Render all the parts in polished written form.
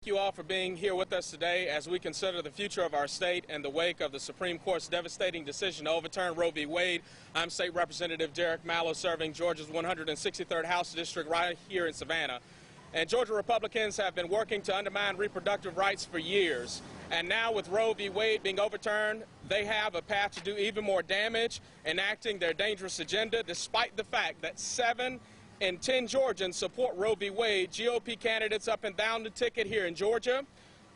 Thank you all for being here with us today as we consider the future of our state in the wake of the Supreme Court's devastating decision to overturn Roe v. Wade. I'm State Representative Derek Mallow, serving Georgia's 163rd House District right here in Savannah. And Georgia Republicans have been working to undermine reproductive rights for years. And now with Roe v. Wade being overturned, they have a path to do even more damage, enacting their dangerous agenda, despite the fact that 7 in 10 Georgians support Roe v. Wade. GOP candidates up and down the ticket here in Georgia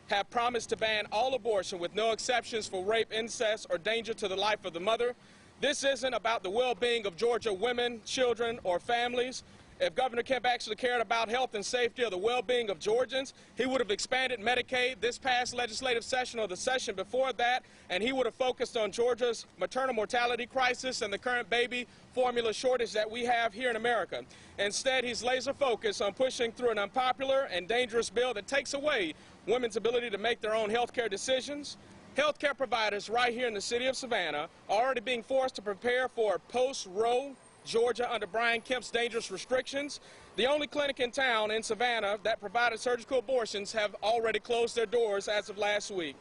have promised to ban all abortion with no exceptions for rape, incest, or danger to the life of the mother. This isn't about the well-being of Georgia women, children, or families. If Governor Kemp actually cared about health and safety or the well-being of Georgians, he would have expanded Medicaid this past legislative session or the session before that, and he would have focused on Georgia's maternal mortality crisis and the current baby formula shortage that we have here in America. Instead, he's laser-focused on pushing through an unpopular and dangerous bill that takes away women's ability to make their own health care decisions. Healthcare providers right here in the city of Savannah are already being forced to prepare for post-Roe Georgia under Brian Kemp's dangerous restrictions. The only clinic in town in Savannah that provided surgical abortions have already closed their doors as of last week,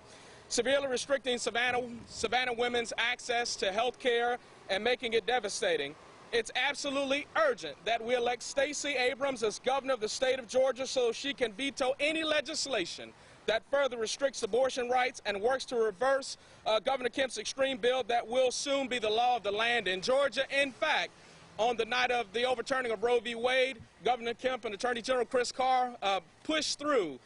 severely restricting Savannah women's access to health care and making it devastating. It's absolutely urgent that we elect Stacey Abrams as governor of the state of Georgia so she can veto any legislation that further restricts abortion rights and works to reverse Governor Kemp's extreme bill that will soon be the law of the land in Georgia. In fact, on the night of the overturning of Roe v. Wade, Governor Kemp and Attorney General Chris Carr pushed through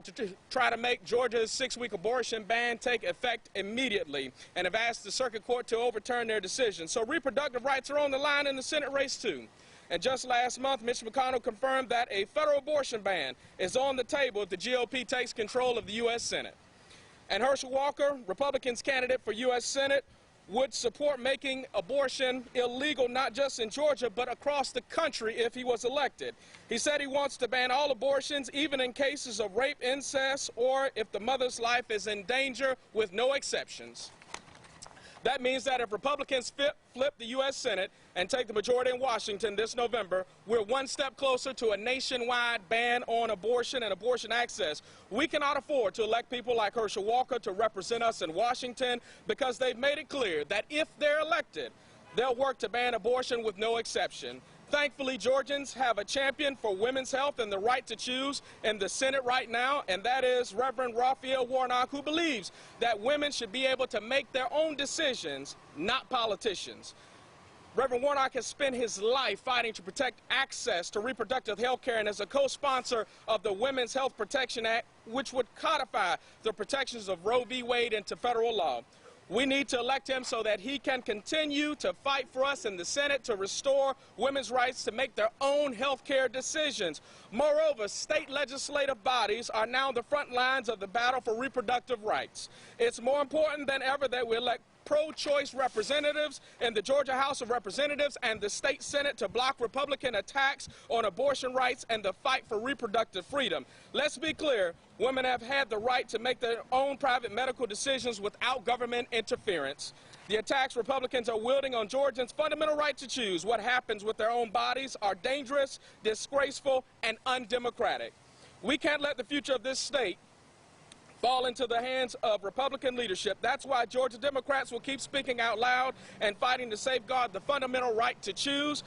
to try to make Georgia's 6-week abortion ban take effect immediately and have asked the circuit court to overturn their decision. So reproductive rights are on the line in the Senate race too. And just last month, Mitch McConnell confirmed that a federal abortion ban is on the table if the GOP takes control of the U.S. Senate. And Herschel Walker, Republicans' candidate for U.S. Senate, would support making abortion illegal not just in Georgia but across the country if he was elected. He said he wants to ban all abortions, even in cases of rape, incest, or if the mother's life is in danger, with no exceptions. That means that if Republicans flip the U.S. Senate and take the majority in Washington this November, we're one step closer to a nationwide ban on abortion and abortion access. We cannot afford to elect people like Herschel Walker to represent us in Washington because they've made it clear that if they're elected, they'll work to ban abortion with no exception. Thankfully, Georgians have a champion for women's health and the right to choose in the Senate right now, and that is Reverend Raphael Warnock, who believes that women should be able to make their own decisions, not politicians. Reverend Warnock has spent his life fighting to protect access to reproductive health care and is a co-sponsor of the Women's Health Protection Act, which would codify the protections of Roe v. Wade into federal law. We need to elect him so that he can continue to fight for us in the Senate to restore women's rights to make their own health care decisions. Moreover, state legislative bodies are now on the front lines of the battle for reproductive rights. It's more important than ever that we elect pro-choice representatives in the Georgia House of Representatives and the state Senate to block Republican attacks on abortion rights and the fight for reproductive freedom. Let's be clear, women have had the right to make their own private medical decisions without government interference. The attacks Republicans are wielding on Georgians' fundamental right to choose what happens with their own bodies are dangerous, disgraceful, and undemocratic. We can't let the future of this state fall into the hands of Republican leadership. That's why Georgia Democrats will keep speaking out loud and fighting to safeguard the fundamental right to choose.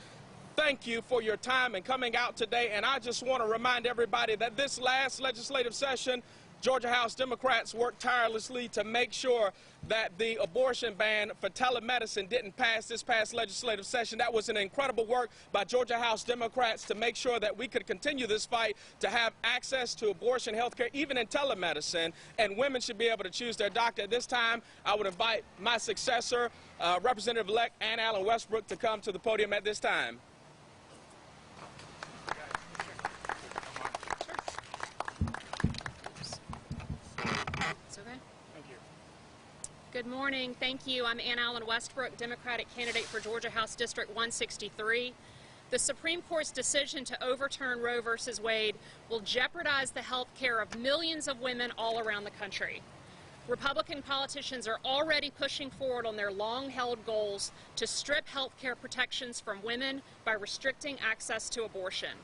Thank you for your time and coming out today. And I just want to remind everybody that this last legislative session, Georgia House Democrats worked tirelessly to make sure that the abortion ban for telemedicine didn't pass this past legislative session. That was an incredible work by Georgia House Democrats to make sure that we could continue this fight to have access to abortion health care, even in telemedicine, and women should be able to choose their doctor. At this time, I would invite my successor, Representative-elect Ann Allen Westbrook, to come to the podium at this time. Good morning. Thank you. I'm Ann Allen Westbrook, Democratic candidate for Georgia House District 163. The Supreme Court's decision to overturn Roe v. Wade will jeopardize the health care of millions of women all around the country. Republican politicians are already pushing forward on their long-held goals to strip health care protections from women by restricting access to abortion.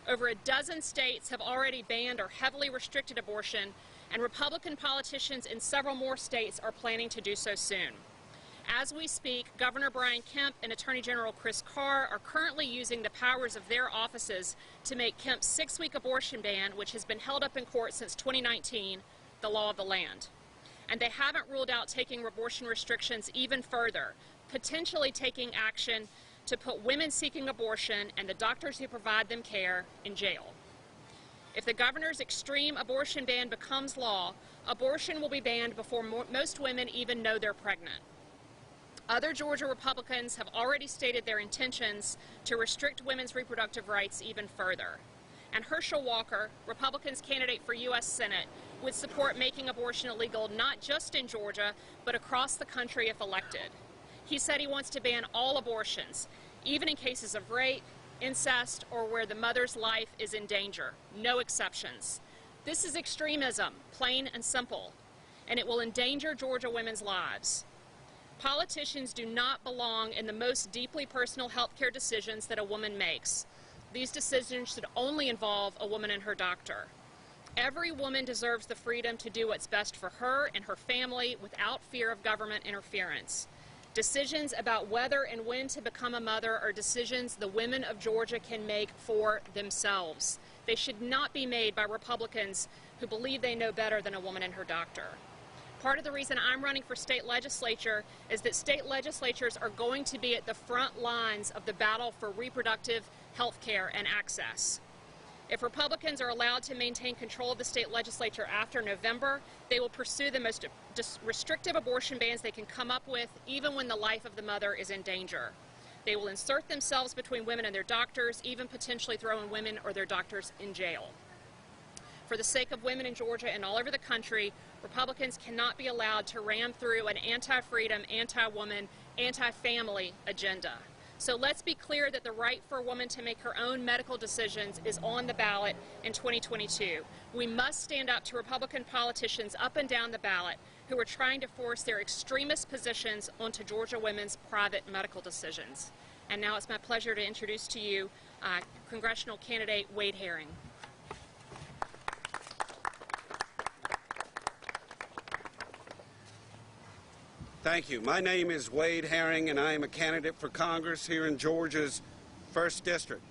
Over a dozen states have already banned or heavily restricted abortion, and Republican politicians in several more states are planning to do so soon. As we speak, Governor Brian Kemp and Attorney General Chris Carr are currently using the powers of their offices to make Kemp's 6-week abortion ban, which has been held up in court since 2019, the law of the land. And they haven't ruled out taking abortion restrictions even further, potentially taking action to put women seeking abortion and the doctors who provide them care in jail. If the governor's extreme abortion ban becomes law, abortion will be banned before most women even know they're pregnant. Other Georgia Republicans have already stated their intentions to restrict women's reproductive rights even further. And Herschel Walker, Republicans' candidate for U.S. Senate, would support making abortion illegal not just in Georgia, but across the country if elected. He said he wants to ban all abortions, even in cases of rape, incest, or where the mother's life is in danger. No exceptions. This is extremism, plain and simple, and it will endanger Georgia women's lives. Politicians do not belong in the most deeply personal health care decisions that a woman makes. These decisions should only involve a woman and her doctor. Every woman deserves the freedom to do what's best for her and her family without fear of government interference. Decisions about whether and when to become a mother are decisions the women of Georgia can make for themselves. They should not be made by Republicans who believe they know better than a woman and her doctor. Part of the reason I'm running for state legislature is that state legislatures are going to be at the front lines of the battle for reproductive health care and access. If Republicans are allowed to maintain control of the state legislature after November, they will pursue the most restrictive abortion bans they can come up with, even when the life of the mother is in danger. They will insert themselves between women and their doctors, even potentially throwing women or their doctors in jail. For the sake of women in Georgia and all over the country, Republicans cannot be allowed to ram through an anti-freedom, anti-woman, anti-family agenda. So let's be clear that the right for a woman to make her own medical decisions is on the ballot in 2022. We must stand up to Republican politicians up and down the ballot who are trying to force their extremist positions onto Georgia women's private medical decisions. And now it's my pleasure to introduce to you congressional candidate Wade Herring. Thank you. My name is Wade Herring, and I am a candidate for Congress here in Georgia's 1st District.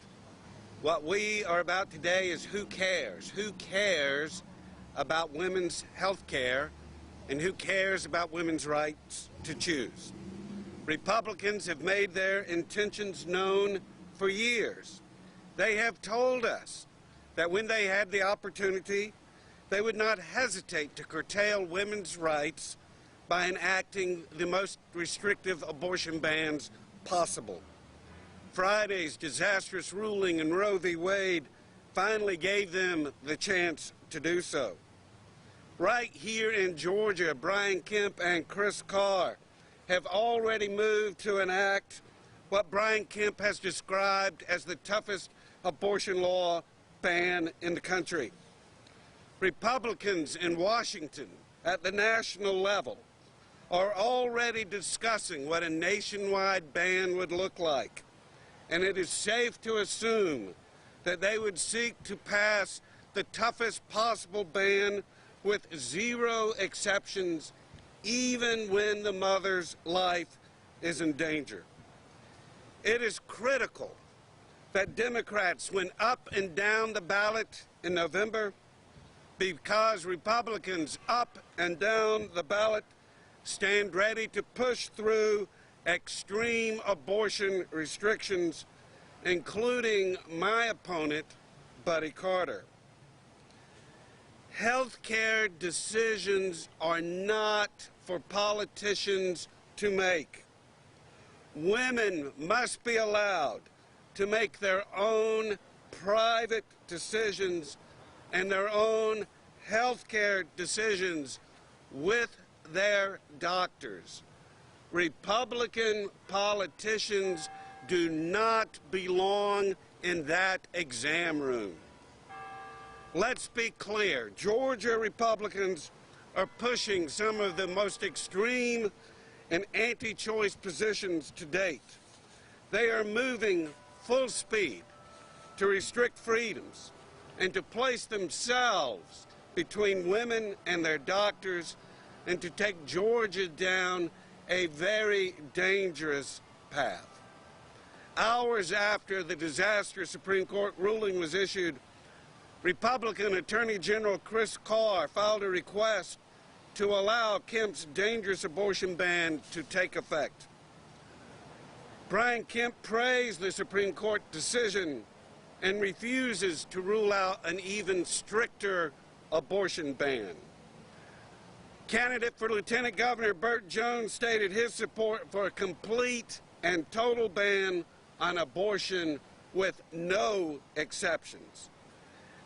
What we are about today is who cares? Who cares about women's health care, and who cares about women's rights to choose? Republicans have made their intentions known for years. They have told us that when they had the opportunity, they would not hesitate to curtail women's rights by enacting the most restrictive abortion bans possible. Friday's disastrous ruling in Roe v. Wade finally gave them the chance to do so. Right here in Georgia, Brian Kemp and Chris Carr have already moved to enact what Brian Kemp has described as the toughest abortion law ban in the country. Republicans in Washington at the national level are already discussing what a nationwide ban would look like, and it is safe to assume that they would seek to pass the toughest possible ban with 0 exceptions, even when the mother's life is in danger. It is critical that Democrats went up and down the ballot in November, because Republicans up and down the ballot stand ready to push through extreme abortion restrictions, including my opponent, Buddy Carter. Health care decisions are not for politicians to make. Women must be allowed to make their own private decisions and their own health care decisions with their doctors. Republican politicians do not belong in that exam room. Let's be clear. Georgia Republicans are pushing some of the most extreme and anti-choice positions to date. They are moving full speed to restrict freedoms and to place themselves between women and their doctors and to take Georgia down a very dangerous path. Hours after the disastrous Supreme Court ruling was issued, Republican Attorney General Chris Carr filed a request to allow Kemp's dangerous abortion ban to take effect. Brian Kemp praised the Supreme Court decision and refuses to rule out an even stricter abortion ban. Candidate for Lieutenant Governor Burt Jones stated his support for a complete and total ban on abortion with no exceptions.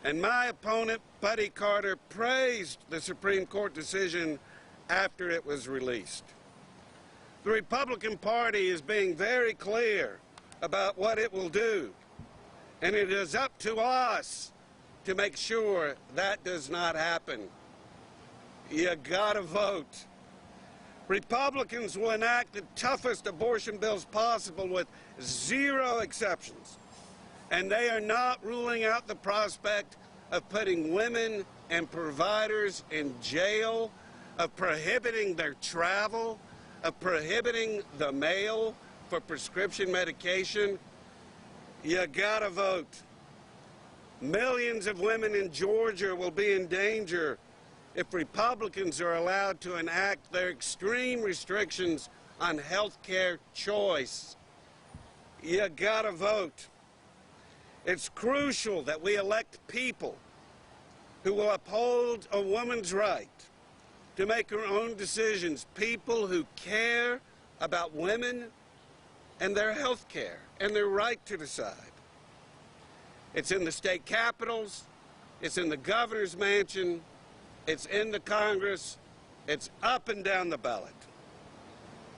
And my opponent, Buddy Carter, praised the Supreme Court decision after it was released. The Republican Party is being very clear about what it will do, and it is up to us to make sure that does not happen. You gotta vote. Republicans will enact the toughest abortion bills possible with zero exceptions. And they are not ruling out the prospect of putting women and providers in jail, of prohibiting their travel, of prohibiting the mail for prescription medication. You gotta vote. Millions of women in Georgia will be in danger if Republicans are allowed to enact their extreme restrictions on health care choice. You gotta vote. It's crucial that we elect people who will uphold a woman's right to make her own decisions, people who care about women and their health care and their right to decide. It's in the state capitals, it's in the governor's mansion, it's in the Congress, it's up and down the ballot.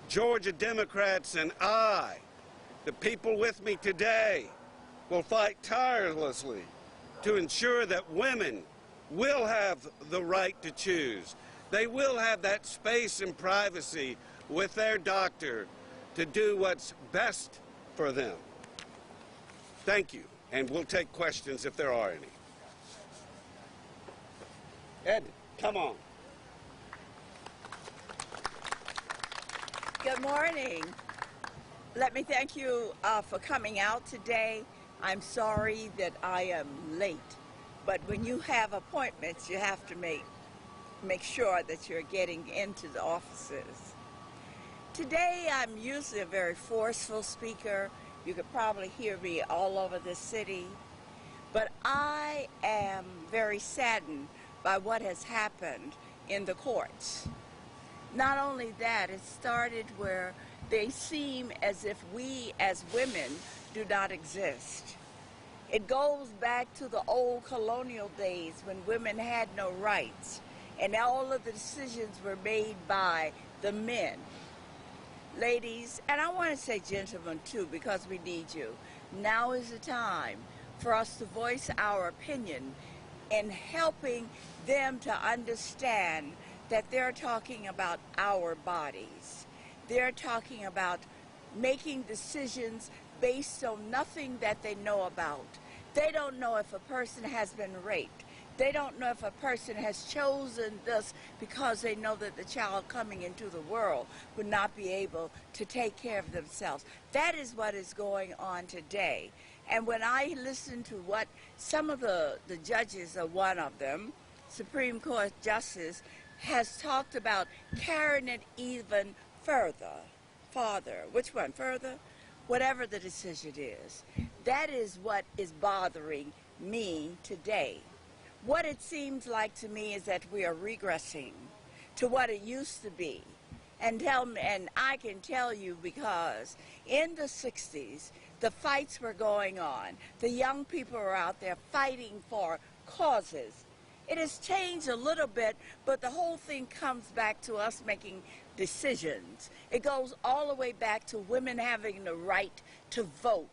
Georgia Democrats and I, the people with me today, will fight tirelessly to ensure that women will have the right to choose. They will have that space and privacy with their doctor to do what's best for them. Thank you, and we'll take questions if there are any. Ed, come on. Good morning. Let me thank you for coming out today. I'm sorry that I am late, but when you have appointments, you have to make sure that you're getting into the offices. Today, I'm usually a very forceful speaker. You could probably hear me all over the city, but I am very saddened by what has happened in the courts. Not only that, it started where they seem as if we as women do not exist. It goes back to the old colonial days when women had no rights and all of the decisions were made by the men. Ladies, and I want to say gentlemen too, because we need you, now is the time for us to voice our opinion in helping them to understand that they're talking about our bodies. They're talking about making decisions based on nothing that they know about. They don't know if a person has been raped. They don't know if a person has chosen this because they know that the child coming into the world would not be able to take care of themselves. That is what is going on today. And when I listen to what some of the judges, or one of them, Supreme Court Justice, has talked about carrying it even farther. Which one? Further? Whatever the decision is. That is what is bothering me today. What it seems like to me is that we are regressing to what it used to be. And I can tell you because in the 60s, the fights were going on. The young people were out there fighting for causes. It has changed a little bit, but the whole thing comes back to us making decisions. It goes all the way back to women having the right to vote.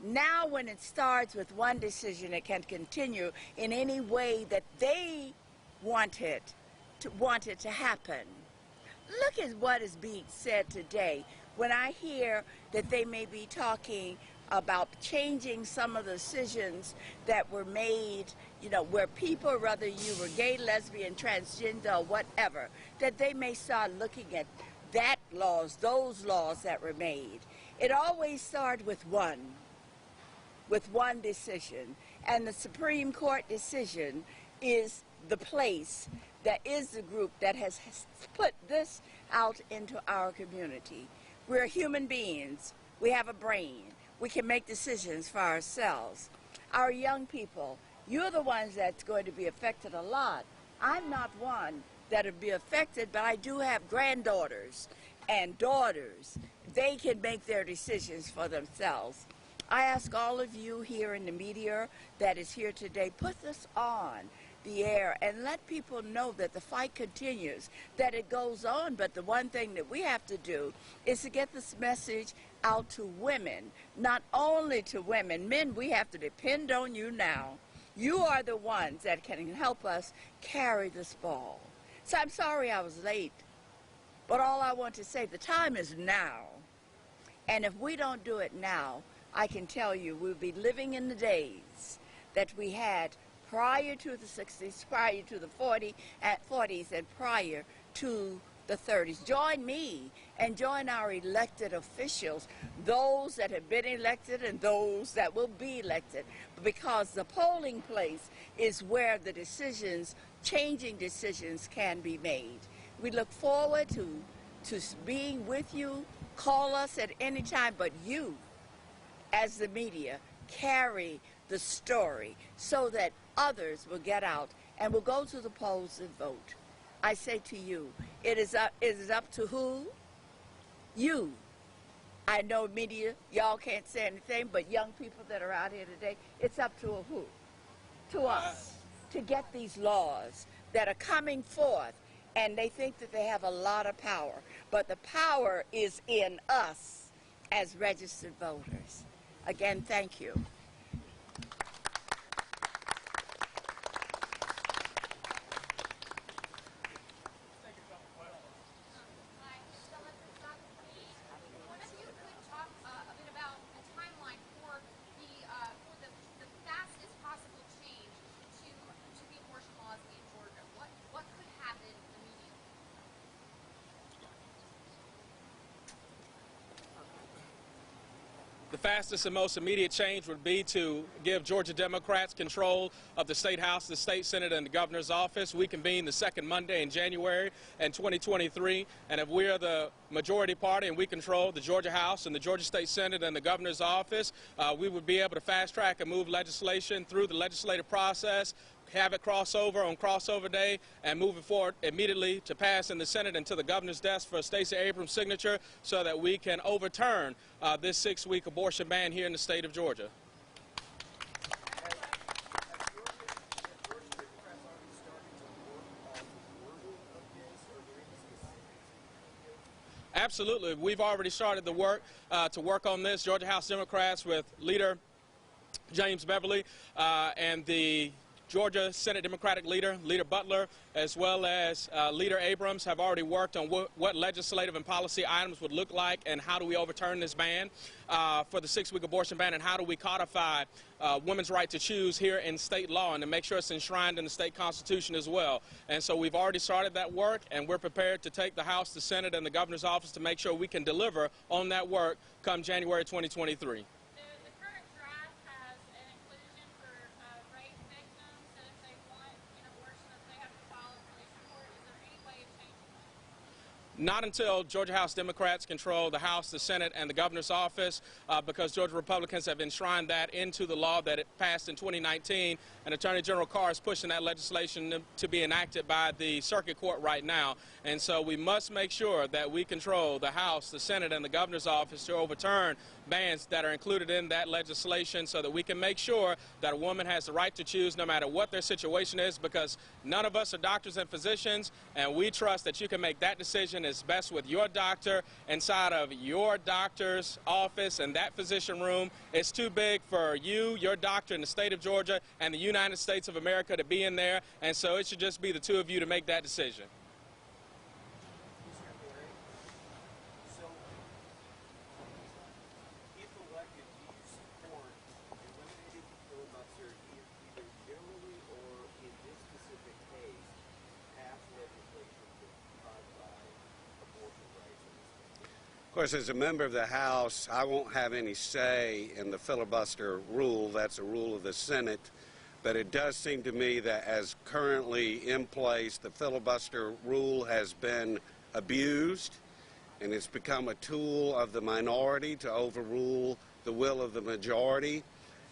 Now when it starts with one decision, it can continue in any way that they want it to happen. Look at what is being said today. When I hear that they may be talking about changing some of the decisions that were made, where people, whether you were gay, lesbian, transgender, or whatever, that they may start looking at those laws that were made. It always started with one decision, and the Supreme Court decision is the place, that is the group that has put this out into our community. We're human beings. We have a brain. We can make decisions for ourselves. Our young people, you're the ones that's going to be affected a lot. I'm not one that will be affected, but I do have granddaughters and daughters. They can make their decisions for themselves. I ask all of you here in the media that is here today, put this on the air and let people know that the fight continues, that it goes on. But the one thing that we have to do is to get this message out to women, not only to women. Men, we have to depend on you now. You are the ones that can help us carry this ball. So I'm sorry I was late, but all I want to say, the time is now. And if we don't do it now, I can tell you we'll be living in the days that we had prior to the 60s, prior to the 40s, and prior to the 30s. Join me and join our elected officials, those that have been elected and those that will be elected, because the polling place is where the decisions, changing decisions, can be made. We look forward to being with you. Call us at any time, but you, as the media, carry the story so that others will get out and will go to the polls and vote. I say to you, it is up to who? You. I know media, y'all can't say anything, but young people that are out here today, it's up to a who? To us, to get these laws that are coming forth, and they think that they have a lot of power, but the power is in us as registered voters. Again, thank you. The fastest and most immediate change would be to give Georgia Democrats control of the State House, the State Senate, and the Governor's office. We convene the second Monday in January in 2023, and if we are the majority party and we control the Georgia House and the Georgia State Senate and the Governor's office, we would be able to fast track and move legislation through the legislative process, have it crossover on crossover day, and move it forward immediately to pass in the Senate and to the governor's desk for Stacey Abrams' signature so that we can overturn this 6-week abortion ban here in the state of Georgia. Absolutely. We've already started the work to work on this. Georgia House Democrats with Leader James Beverly and the Georgia Senate Democratic leader, Leader Butler, as well as Leader Abrams have already worked on what legislative and policy items would look like and how do we overturn this ban for the 6-week abortion ban, and how do we codify women's right to choose here in state law and to make sure it's enshrined in the state constitution as well. And so we've already started that work, and we're prepared to take the House, the Senate, and the governor's office to make sure we can deliver on that work come January 2023. Not until Georgia House Democrats control the House, the Senate, and the governor's office, because Georgia Republicans have enshrined that into the law that it passed in 2019, and Attorney General Carr is pushing that legislation to be enacted by the circuit court right now. And so we must make sure that we control the House, the Senate, and the governor's office to overturn bans that are included in that legislation so that we can make sure that a woman has the right to choose no matter what their situation is, because none of us are doctors and physicians, and we trust that you can make that decision as best with your doctor inside of your doctor's office, and that physician room is too big for you, your doctor in the state of Georgia, and the United States of America to be in there, and so it should just be the two of you to make that decision. course, as a member of the House, I won't have any say in the filibuster rule. That's a rule of the Senate. But it does seem to me that as currently in place, the filibuster rule has been abused, and it's become a tool of the minority to overrule the will of the majority.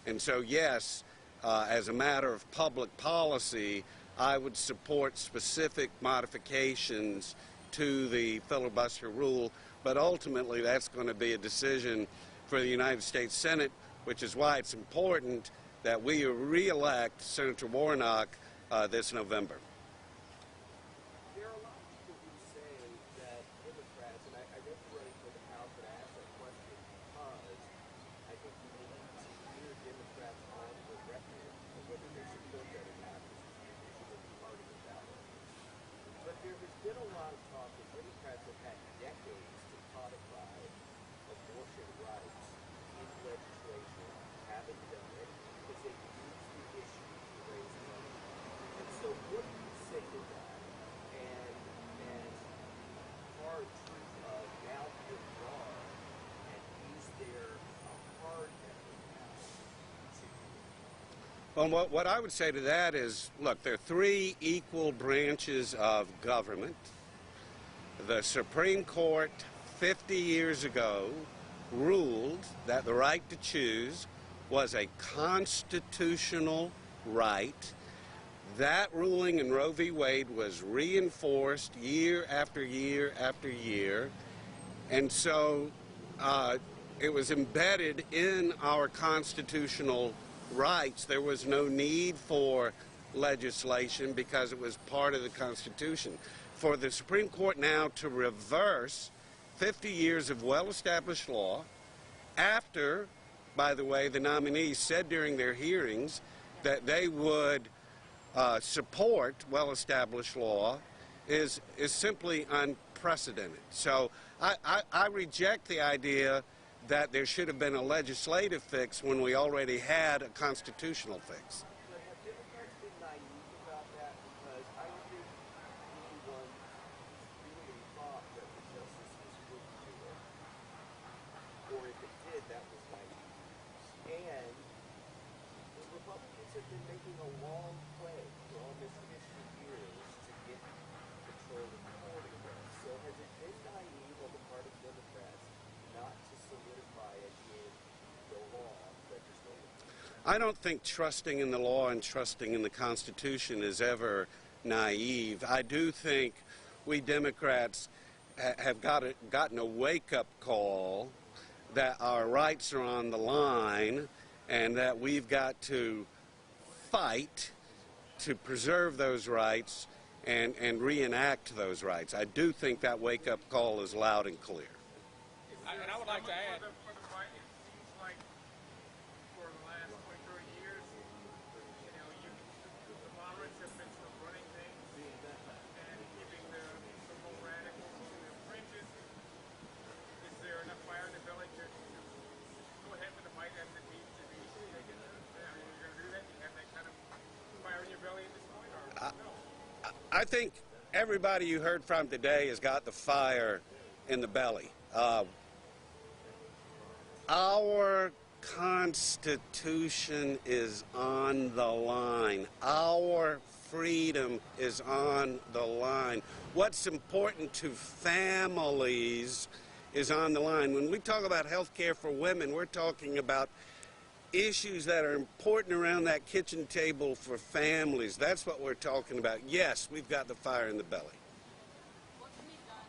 And so, yes, as a matter of public policy, I would support specific modifications to the filibuster rule, but ultimately that's going to be a decision for the United States Senate, which is why it's important that we re-elect Senator Warnock this November. There are a lot of people who say that Democrats, and I read the writing for the House, but I asked that question because I think we need to hear Democrats on the record of whether they support that or not. This is the issue of the party of ballot. But there has been a lot of talk that Democrats have had decades to codify abortion rights in legislation, haven't done it because they use the issue to raise money. And so what do you say to that? And hard truth of now here we are, and is there a hard effort now to Well, what I would say to that is, look, there are three equal branches of government. The Supreme Court 50 years ago ruled that the right to choose was a constitutional right. That ruling in Roe v. Wade was reinforced year after year after year, and so it was embedded in our constitutional rights. There was no need for legislation because it was part of the Constitution. For the Supreme Court now to reverse 50 years of well-established law after, by the way, the nominees said during their hearings that they would support well-established law is simply unprecedented. So I reject the idea that there should have been a legislative fix when we already had a constitutional fix. But have Democrats been naive about that? Because I don't think anyone really thought that the justices would do it. Or if it did, that was naive. And the Republicans have been making a long play for almost 50 years to get control of the voting rights. So has it been naive on the part of Democrats not to solidify it in the law legislatively? I don't think trusting in the law and trusting in the Constitution is ever naive. I do think we Democrats have gotten a wake-up call that our rights are on the line and that we've got to fight to preserve those rights and reenact those rights. I do think that wake-up call is loud and clear. And I would like to add, For the right, it seems like for the last 20, 30 years, the moderates have been sort of running things and keeping the more radicals in the fringes. Is there enough fire in the belly to go ahead with the fight as it needs to be taken? I mean, you're going to do that? You have that kind of fire in your belly at this point, or no? I think everybody you heard from today has got the fire in the belly. Our Constitution is on the line. Our freedom is on the line. What's important to families is on the line. When we talk about health care for women, we're talking about issues that are important around that kitchen table for families. That's what we're talking about. Yes, we've got the fire in the belly. What can be done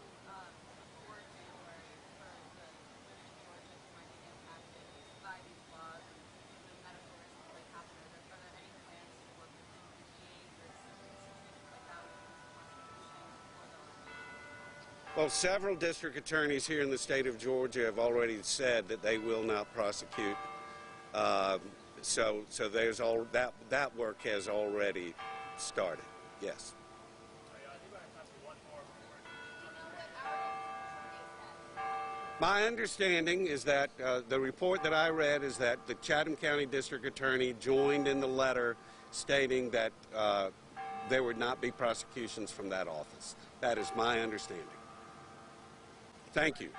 before January for the women in Georgia who might be impacted by these laws and the medical risks like happening? Are there any plans to work with mediate this situation like that within the Constitution? Well, several district attorneys here in the state of Georgia have already said that they will not prosecute. So there's all that work has already started. Yes. My understanding is that the report that I read is that the Chatham County District Attorney joined in the letter stating that there would not be prosecutions from that office. That is my understanding. Thank you.